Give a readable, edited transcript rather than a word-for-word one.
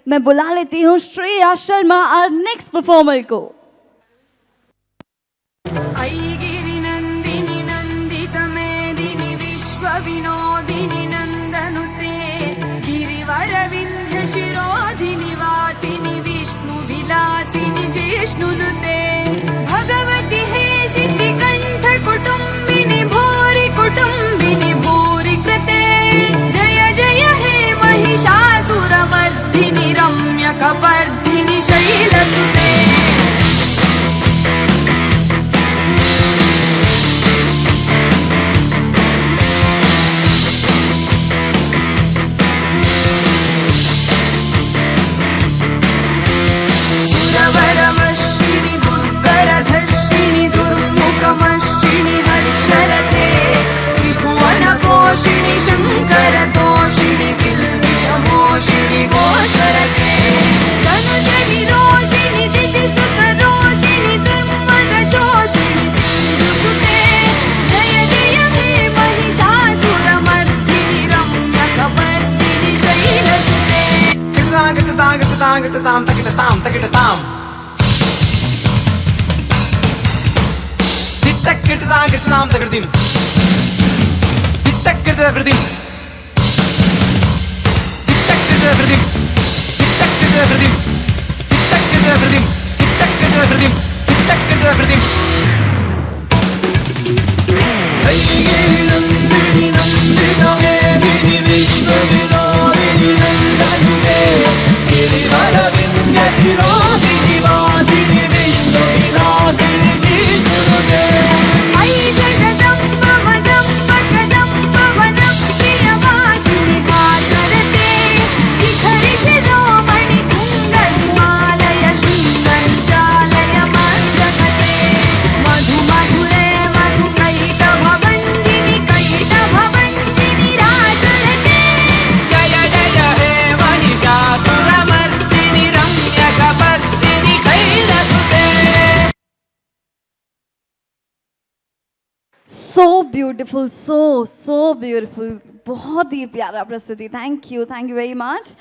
मैं बुला लेती हूँ Shreya Sharma our next performer को. ऐगिरि नन्दिनि नन्दित मेदिनि विश्व विनोदिनि नन्दनुते गिरिवर विन्ध्य शिरोधिनि वासिनि विष्णु विलासिनि जिष्णुनुते भगवति हेशिति कण्ठ कुटुम्बिनि भूरि कुटुम्बिनि भूरि कृते जय जय हे महिषासुरमर्दिनि रम्यकपर्दिनि शैलसुते सुरवरमश्विनि दुर्धरधर्षिणि दुर्मुखमश्विनि हर्षरते त्रिभुवनपोषिणि शङ्करतोषिणि किल्बिषमोषिणि घोषरते तनुजनिरोषिणि दितिसुतरोषिणि दुर्मदशोषिणि सिन्धुसुते जय जय हे महिषासुरमर्दिनि रम्यकपर्दिनि शैलसुते ताम तकिटताम तकिटताम तित्तकिटताम किटताम तकिटतिम तित्तकिटतकिटतिम तित्तकिटतकिटतिम तित्तकिटतकिटतिम तित्तकिटतकिटतिम तित्तकिटतकिटतिम तित्तकिटतकिटतिम ऐगिरि नन्दिनि नन्दित मेदिनि विश्व विनोदिनि नन्दनुते गिरिवर विन्ध्य शिरोधिनि वासिनि विष्णु विलासिनि जिष्णुनुते ऐ जगदम्ब मदम्ब कदम्ब वनं प्रियवासिनि वासरते शिखरि शिरोमणि तुङ्ग हिमालय शृङ्गनिजालय मस्तकते मधु मधुरे मधु कैटभवन्दिनि कैटभवन्दिनि राजरते जय जय हे Mahishasuramardini रम्यकपर्दिनि शैलसुते So beautiful, so beautiful. बहुत ही प्यारा प्रस्तुति. Thank you very much.